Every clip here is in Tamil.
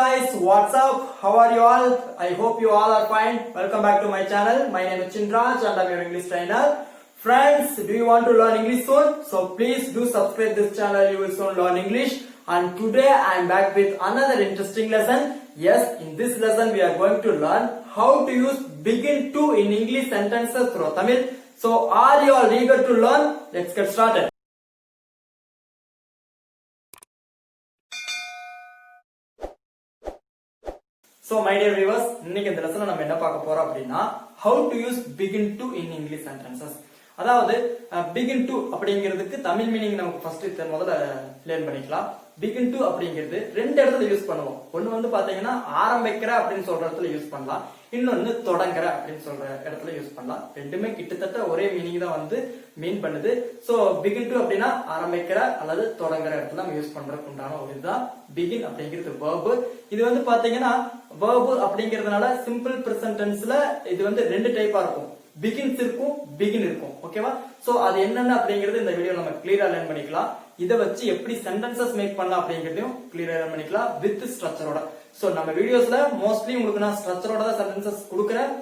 guys, what's up? How are you all? I hope you all are fine. Welcome back to my channel. My name is Chindraj and I'm your English trainer. Friends, do you want to learn English soon? So please do subscribe this channel. You will soon learn English. And today I am back with another interesting lesson. Yes, in this lesson we are going to learn how to use begin to in English sentences through Tamil. So are you all eager to learn? Let's get started. So my dear viewers, இன்னைக்கு இந்த லெசன்ல நம்ம என்ன பார்க்க போறோம் அப்படினா how to use begin to in English sentences. அதாவது begin to அப்படிங்கிறதுக்கு தமிழ் மீனிங் நமக்கு ஃபர்ஸ்ட் முதல்ல லேர்ன் பண்ணிக்கலாம். begin to அப்படிங்கிறது ரெண்டு இடத்துல யூஸ் பண்ணுவோம். ஒன்னு வந்து பாத்தீங்கன்னா ஆரம்பிக்கிற அப்படின்னு சொல்ற இடத்துல யூஸ் பண்ணலாம். இன்னொன்னு தொடங்குற அப்படின்னு சொல்ற இடத்துல யூஸ் பண்ணலாம். ரெண்டுமே கிட்டத்தட்ட ஒரே மீனிங் தான் வந்து மீன் பண்ணுது. சோ begin to அப்படின்னா ஆரம்பிக்கிற அல்லது தொடங்குற இடத்துல நம்ம யூஸ் பண்றதுக்கு உண்டான ஒரு இதுதான் begin அப்படிங்கிறது verb. இது வந்து பாத்தீங்கன்னா verb அப்படிங்கிறதுனால சிம்பிள் பிரசன்ட் டென்ஸ்ல இது வந்து ரெண்டு டைப்பா இருக்கும். begins இருக்கும், begin இருக்கும். ஓகேவா? சோ அது என்னென்ன அப்படிங்கிறது இந்த வீடியோ நம்ம கிளியரா லேர்ன் பண்ணிக்கலாம். இத வச்சு எப்படி சென்டென்சஸ் மேக் பண்ணலாம் அப்படிங்கறதையும் கிளியரா லேர்ன் பண்ணிக்கலாம் வித் ஸ்ட்ரக்சரோட. சோ நம்ம வீடியோஸ்ல மோஸ்ட்லி உங்களுக்கு நான் ஸ்ட்ரக்சரோட தான் சென்டென்சஸ்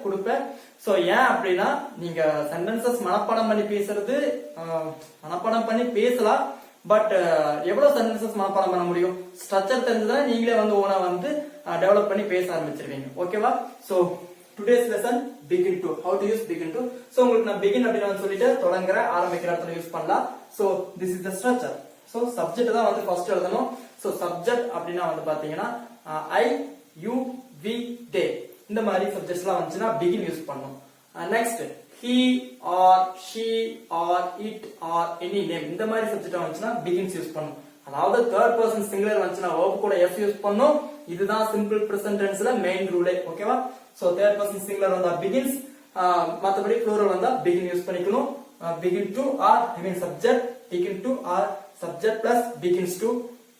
கொடுப்பேன். சோ ஏன் அப்படின்னா நீங்க சென்டென்சஸ் மனப்பாடம் பண்ணி பேசலாம். பட் எவ்வளவு சென்டென்சஸ் மனப்பாடம் பண்ண முடியும்? ஸ்ட்ரக்சர் தெரிஞ்சதுன்னா நீங்களே வந்து ஓனா வந்து டெவலப் பண்ணி பேச ஆரம்பிச்சிருவீங்க. ஓகேவா? So today's lesson begin to, how to use begin to. so உங்களுக்கு நான் begin அப்படினு சொல்லிட்டு தொடங்குற ஆரம்பிக்கிற இடத்துல யூஸ் பண்ணலாம். so this is the structure. so subject தான் வந்து ஃபர்ஸ்ட் எழுதணும். so subject அப்படினா வந்து பாத்தீங்கன்னா I, you, we, they இந்த மாதிரி சப்ஜெக்ட்ஸ்லாம் வந்துச்சுனா begin யூஸ் பண்ணனும். next he or she or it or any name இந்த மாதிரி சப்ஜெக்ட் வந்துச்சுனா begins யூஸ் பண்ணனும். அதாவது தேர்ட் பர்சன் சிங்குலர் வந்துச்சுனா verb கூட s யூஸ் பண்ணனும். இதுதான் சிம்பிள் பிரசன்ட் டென்ஸ்ல மெயின் ரூலே. ஓகேவா? சோ தேர்ட் பர்சன் சிங்குலர் வந்தா begins, மத்தபடி ப்ளூரல் வந்தா begin யூஸ் பண்ணிக்கணும். begin to or I mean subject, begin to or subject plus begins to.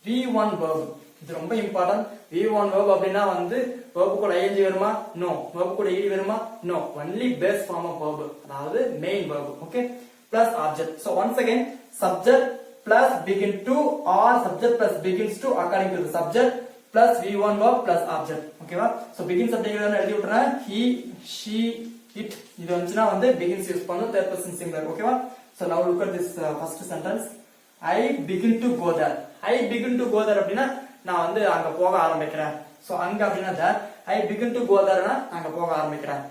V1 verb இது ரொம்ப இம்பார்ட்டன்ட். V1 verb அப்படினா வந்து verb கூட ing வருமா? No. verb கூட ed வருமா? No. only base form of verb, அதாவது main verb. okay, plus object. so once again subject plus begin to or subject plus begins to according to the subject plus V1 verb plus object. ஓகேவா? சோ begins அப்படிங்கறத எழுதி விட்டுறேன். he, she, it இது வந்துனா வந்து begins யூஸ் பண்ணனும் third person singular. ஓகேவா? so now look at this first sentence. I begin to go there. I begin to go there அப்படினா நான் வந்து அங்க போக ஆரம்பிக்கிறேன். சோ அங்க அப்படினா there. I begin to go there னா அங்க போக ஆரம்பிக்கிறேன்.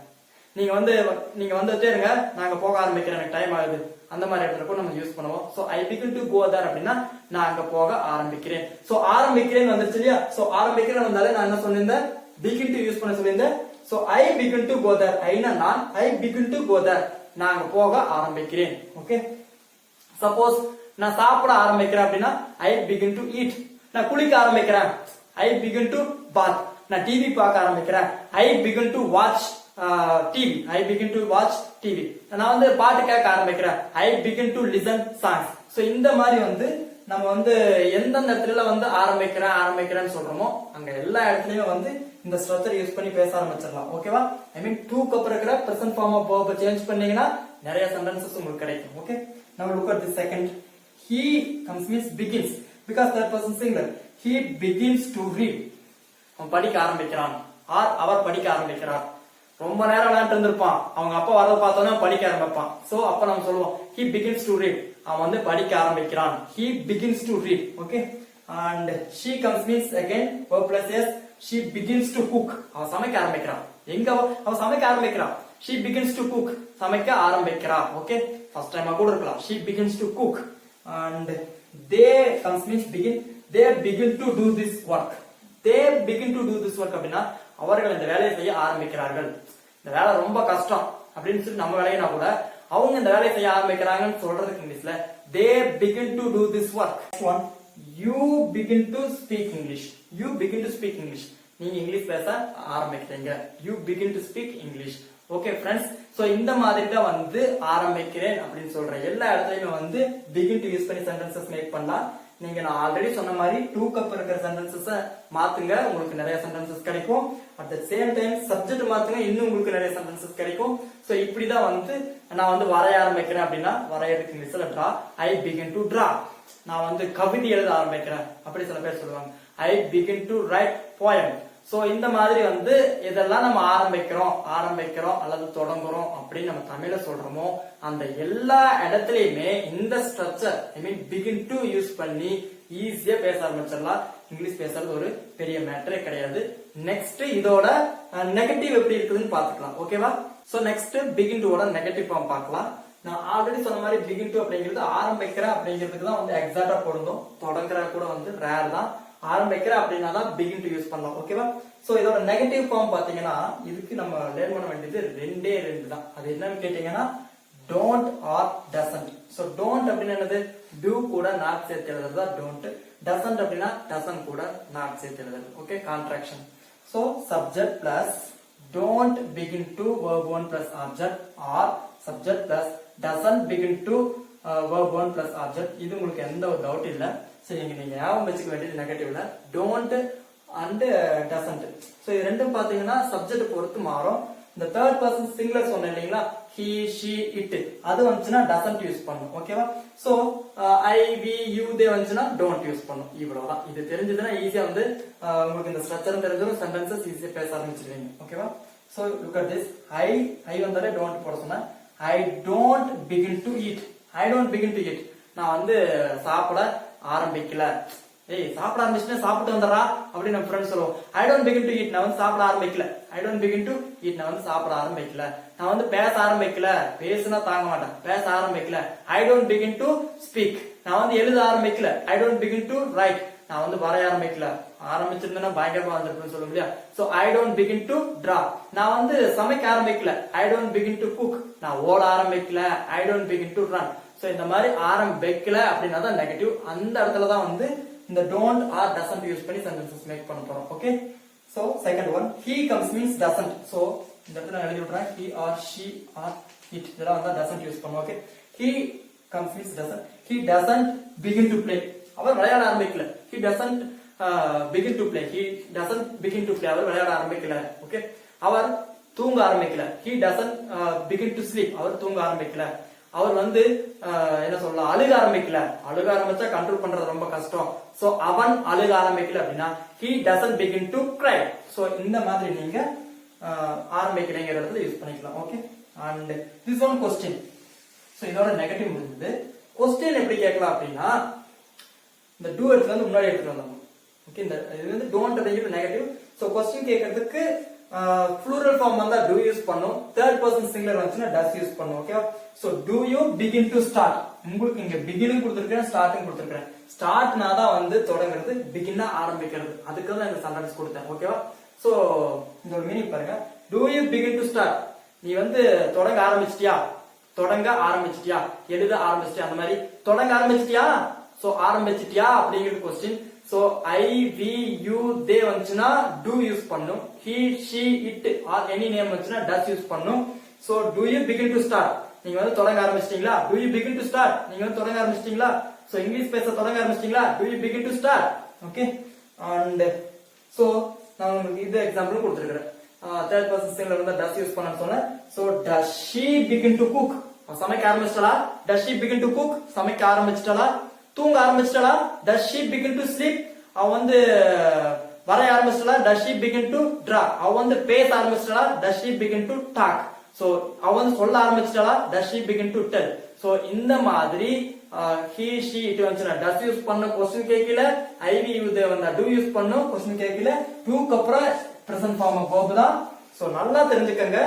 நீங்க வந்துட்டே இருங்க, நான் போக ஆரம்பிக்கிறேன், எனக்கு டைம் ஆகுது, அந்த மாதிரி இடத்துல கூட நம்ம யூஸ் பண்ணுவோம். So I begin to go there அப்படினா நான் அங்க போக ஆரம்பிக்கிறேன். சோ ஆரம்பிக்கிறேன் வந்துருச்சு இல்லையா? சோ ஆரம்பிக்கிறேன் வந்தாலே நான் என்ன சொல்லிருந்தேன்? begin to யூஸ் பண்ண சொல்லிருந்தேன். So I begin to go there. Aina நான், I begin to go there நான் அங்க போக ஆரம்பிக்கிறேன். ஓகே? சப்போஸ் நான் சாப்பிட ஆரம்பிக்கிறேன் அப்படினா I begin to eat. நான் குளிக்க ஆரம்பிக்கிறேன், I begin to bath. நான் டிவி பார்க்க ஆரம்பிக்கிறேன், I begin to watch TV. I begin to watch TV. நான் வந்து பாட்டு கேட்க ஆரம்பிக்கிறேன், I begin to listen songs. So இந்த மாதிரி வந்து நம்ம வந்து எந்தெந்த இடத்துல வந்து ஆரம்பிக்கிறேன்னு சொல்றோமோ அங்க எல்லா இடத்துலயும் வந்து இந்த ஸ்ட்ரக்சர் யூஸ் பண்ணி பேச ஆரம்பிச்சிடலாம். ஓகேவா? ஐ மீன் to க்கு அப்புறம் இருக்கிற present form of verb change பண்ணீங்கன்னா நிறைய சென்டென்சஸ் உங்களுக்கு கிடைக்கும். Okay? now look at the second. he comes means begins because third person singular. he begins to read. அவன் படிக்க ஆரம்பிக்கிறான் or அவர் படிக்க ஆரம்பிக்கிறார். ரொம்ப நேரம் விளையாண்டு இருந்திருப்பான், அவங்க அப்பா வரத பார்த்தோன்னா படிக்க ஆரம்பிப்பான். சோ அப்ப நம்ம சொல்லுவோம் he begins to read. அவன் வந்து படிக்க ஆரம்பிக்கிறான், he begins to read. okay? and she comes means again verb plus s. she begins to cook. அவன் சமைக்க ஆரம்பிக்கிறான். எங்க அவன் சமைக்க ஆரம்பிக்கிறான்? she begins to cook. சமைக்க ஆரம்பிக்கிறா. ஓகே? ஃபர்ஸ்ட் டைமா கூட இருக்கலாம். she begins to cook. and they comes means begin. they begin to do this work. they begin to do this work அப்படினா அவர்கள் இந்த வேலையை செய்ய ஆரம்பிக்கிறார்கள். இந்த வேலை ரொம்ப கஷ்டம் அப்படின்னு சொல்லி நம்ம வேலையினா கூட அவங்க இந்த வேலையை செய்ய ஆரம்பிக்கிறாங்கன்னு சொல்றதுக்கு இங்கிலீஷ்ல they begin to do this work. Next one, you begin to speak English. you begin to speak English. நீங்க இங்கிலீஷ் பேச ஆரம்பிக்கிறீங்க, you begin to speak English. Okay friends, so இந்த மாதிரி தான் வந்து ஆரம்பிக்கிறேன் அப்படின்னு சொல்ற எல்லா இடத்துலயுமே வந்து begin to யூஸ் பண்ணி சென்டென்சஸ் மேக் பண்ணலாம். நீங்க நான் ஆல்ரெடி சொன்ன மாதிரி to க்கு அப்புறம் இருக்கிற சென்டென்சஸ் மாத்துங்க, உங்களுக்கு நிறைய சென்டென்சஸ் கிடைக்கும். At the same time subject மாத்துங்க, இன்னும் உங்களுக்கு நிறைய சென்டென்சஸ் கிடைக்கும். சோ இப்படிதான் வந்து நான் வந்து வரைய ஆரம்பிக்கிறேன் அப்படின்னா வரையறதுக்கு இங்கிலீஷ்ல draw. I begin to draw. நான் வந்து கவிதை எழுத ஆரம்பிக்கிறேன் அப்படி சில பேர் சொல்லுவாங்க. I begin to write poem. So இந்த மாதிரி வந்து இதெல்லாம் நம்ம ஆரம்பிக்கிறோம் அல்லது தொடங்குறோம் அப்படின்னு நம்ம தமிழ்ல சொல்றோமோ அந்த எல்லா இடத்துலயுமே இந்த structure I mean begin to use பண்ணி ஈஸியா பேச ஆரம்பிச்சிடலாம். இங்கிலீஷ் பேசுறது ஒரு பெரிய மேட்டரே கிடையாது. நெக்ஸ்ட் இதோட நெகட்டிவ் எப்படி இருக்குதுன்னு பாத்துக்கலாம். ஓகேவா? சோ நெக்ஸ்ட் பிகின் டு ஓட நெகட்டிவ் ஃபார்ம் பார்க்கலாம். நான் ஆல்ரெடி சொன்ன மாதிரி பிகின் டு அப்படிங்கிறது ஆரம்பிக்கிறேன் அப்படிங்கிறதுக்கு தான் வந்து எக்ஸாக்டா பொருந்தும். தொடங்குற கூட வந்து ரேர் தான். ஆரம்பிக்கிற அப்படின்னா தான் பிகின் டு யூஸ் பண்ணலாம். ஓகேவா? சோ இதோட நெகட்டிவ் ஃபார்ம் பாத்தீங்கன்னா இதுக்கு நம்ம லேர்ன் பண்ண வேண்டியது ரெண்டே தான். அது என்னன்னு கேட்டீங்கன்னா don't or doesn't. So don't அப்படின்னா என்னது? do கூட not சேர்த்து எழுதுறது தான் don't. doesn't அப்படின்னா doesn't கூட not சேர்த்து எழுதுறது. Okay, contraction. So subject plus don't begin to verb 1 plus object or subject plus doesn't begin to verb 1 plus object. இது உங்களுக்கு எந்த ஒரு டவுட் இல்ல. சரி, நீங்க ஞாபகம் வச்சுக்க வேண்டியது நெகட்டிவ்ல don't and doesn't. சோ இது ரெண்டும் பாத்தீங்கன்னா சப்ஜெக்ட் பொறுத்து மாறும். இந்த தேர்ட் பர்சன் சிங்குலர் சொன்னேன் இல்லீங்களா, he she it, அது வந்துச்சுன்னா doesn't யூஸ் பண்ணும். ஓகேவா? So I we you they வந்துச்சுன்னா don't யூஸ் பண்ணும். இவ்வளவுதான். இது தெரிஞ்சதுன்னா ஈஸியா வந்து உங்களுக்கு இந்த ஸ்ட்ரக்சர் தெரிஞ்சிரும், சென்டென்சஸ் ஈஸியா பேச ஆரம்பிச்சிடுவீங்க. ஓகேவா? So look at this. I வந்தாலே don't போட சொன்னேன். I don't begin to eat. I don't begin to eat. நான் வந்து சாப்பிட ஆரம்பிக்கல. ஏய், சாப்பிட ஆரம்பிச்சுன்னா சாப்பிட்டு வந்துடுறா அப்படின்னு நம்ம ஃப்ரெண்ட்ஸ் சொல்லுவோம். I don't begin to eat. நான் வந்து சாப்பிட ஆரம்பிக்கல. I don't begin to eat. நான் வந்து சாப்பிட ஆரம்பிக்கல. நான் வந்து பேச ஆரம்பிக்கல. பேசுனா தாங்க மாட்டேன். பேச ஆரம்பிக்கல. I don't begin to speak. நான் வந்து எழுத ஆரம்பிக்கல. I don't begin to right. நான் வந்து வரைய ஆரம்பிக்கல. ஆரம்பிச்சிருந்தேன்னா பயங்கரமா வந்திருக்குன்னு சொல்ல முடியாது. So I don't begin to draw. நான் வந்து சமைக்க ஆரம்பிக்கல. I don't begin to cook. நான் ஓட ஆரம்பிக்கல. I don't begin to run. So இந்த மாதிரி ஆரம்பிக்கல அப்படின்னா தான் நெகட்டிவ். அந்த இடத்துல தான் வந்து இந்த don't or doesn't யூஸ் பண்ணி sentences மேக் பண்ண போறோம். Okay? So second one, he comes means doesn't. So இந்த இடத்துல நான் எழுதி விடுறேன் he or she or it. இதெல்லாம் வந்து doesn't யூஸ் பண்ணுவோம். Okay? he comes means doesn't. he doesn't begin to play. அவர் விளையாட ஆரம்பிக்கல. he doesn't begin to play. he doesn't begin to play. அவர் விளையாட ஆரம்பிக்கல. ஓகே? அவர் தூங்க ஆரம்பிக்கல. he doesn't begin to sleep. அவர் தூங்க ஆரம்பிக்கல. அவர் வந்து என்ன சொல்லலாம், அழுக ஆரம்பிக்கல. அழுக ஆரம்பிச்சா கண்ட்ரோல் பண்றது ரொம்ப கஷ்டம். சோ அவன் அழுக ஆரம்பிக்கல அப்படின்னா he doesn't begin to cry. So இந்த மாதிரி நீங்க ஆரம்பிக்கிறீங்கிறத யூஸ் பண்ணிக்கலாம். Okay? And this one question. So இதோட நெகட்டிவ் முடிஞ்சது. क्वेश्चन எப்படி கேட்கலாம் அப்படின்னா இந்த do எடுத்து வந்து முன்னாடி எடுத்துட்டு வந்தோம். ஓகே? இந்த இது வந்து don't அப்படிங்கிறது நெகட்டிவ். சோ क्वेश्चन கேட்கிறதுக்கு plural form வந்தா do யூஸ் பண்ணும். third person singular வந்துச்சுன்னா does யூஸ் பண்ணும். Okay? So do you begin to start. உங்களுக்கு இங்க beginning கொடுத்திருக்கேன், ஸ்டார்ட்டும் கொடுத்திருக்கேன். ஸ்டார்ட்னா தான் வந்து தொடங்குறது, பிகின்னா ஆரம்பிக்கிறது. அதுக்கு தான் இந்த சென்டென்ஸ் கொடுத்தேன். ஓகேவா? சோ இந்த ஒரு மீனிங் பாருங்க. do you begin to start. நீ வந்து தொடங்க ஆரம்பிச்சிட்டியா, எழுத ஆரம்பிச்சிட்டியா, அந்த மாதிரி தொடங்க ஆரம்பிச்சிட்டியா. சோ ஆரம்பிச்சிட்டியா அப்படிங்கிறது question. So I we you they வந்துச்சுன்னா do யூஸ் பண்ணும். he she it or any name வந்துச்சுன்னா does யூஸ் பண்ணும். So do you begin to start. நீங்க வந்து தொடங்க ஆரம்பிச்சிட்டீங்களா? do you begin to start. நீங்க வந்து தொடங்க ஆரம்பிச்சிட்டீங்களா? சோ இங்கிலீஷ் பேச தொடங்க ஆரம்பிச்சிட்டீங்களா? do you begin to start. Okay? And so நான் உங்களுக்கு இது எக்ஸாம்பிள் கொடுத்திருக்கேன். தேர்ட் பர்சன் சிங்குலர் வந்து does யூஸ் பண்ணனும் சொன்னேன். So does she begin to cook. சமைக்க ஆரம்பிச்சிட்டளா? does she begin to cook. சமைக்க ஆரம்பிச்சிட்டளா? தூங்க ஆரம்பிச்சிட்டளா? does she begin to sleep. அவ வந்து வரைய ஆரம்பிச்சிட்டளா? does she begin to draw. அவ வந்து பேச ஆரம்பிச்சிட்டளா? does she begin to talk. So அவ வந்து சொல்ல ஆரம்பிச்சிட்டளா? does she begin to tell. So இந்த மாதிரி he she it வந்துச்சுனா does யூஸ் பண்ண क्वेश्चन கேக்கல. I we you they வந்தா do யூஸ் பண்ணும் क्वेश्चन கேக்கல. do க்கு அப்புறம் present form verb தான். சோ நல்லா தெரிஞ்சுக்கங்க,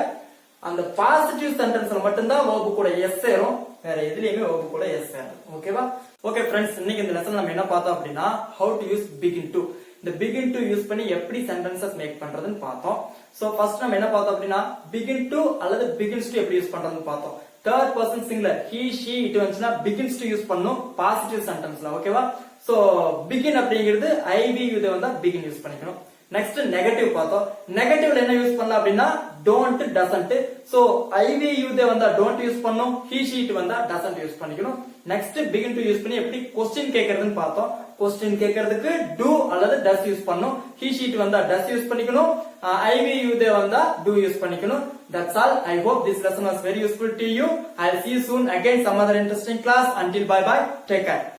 அந்த பாசிட்டிவ் சென்டென்ஸ்ல மட்டும் தான் verb கூட s சேரும், வேற எதுலயுமே verb கூட s சேரும். ஓகேவா? ஓகே फ्रेंड्स, இன்னைக்கு இந்த லெசன் நம்ம என்ன பார்த்தோம் அப்படினா how to use begin to. இந்த begin to யூஸ் பண்ணி எப்படி சென்டென்சஸ் மேக் பண்றதுன்னு பார்த்தோம். சோ ஃபர்ஸ்ட் நம்ம என்ன பார்த்தோம் அப்படினா begin to அல்லது begins to எப்படி யூஸ் பண்றதுன்னு பார்த்தோம். third person singular he she it வந்துச்சுனா begins to யூஸ் பண்ணும் பாசிட்டிவ் சென்டென்ஸ்ல. ஓகேவா? சோ begin அப்படிங்கிறது I we you வந்தா begin யூஸ் பண்ணிக்கணும். நெக்ஸ்ட் நெகட்டிவ் பார்த்தோம். நெகட்டிவ்ல என்ன யூஸ் பண்ணலாம் அப்படின்னா don't doesn't. So I we you வந்தா don't யூஸ் பண்ணும், he she it வந்தா doesn't யூஸ் பண்ணிக்கணும். நெக்ஸ்ட் begin to யூஸ் பண்ணி எப்படி क्वेश्चन கேக்குறதுன்னு பார்த்தோம். क्वेश्चन கேக்குறதுக்கு do அல்லது does யூஸ் பண்ணும், he she it வந்தா does யூஸ் பண்ணிக்கணும், I we you வந்தா do யூஸ் பண்ணிக்கணும். That's all. I hope this lesson was very useful to you. I'll see you soon again some other interesting class. Until bye bye. Take care.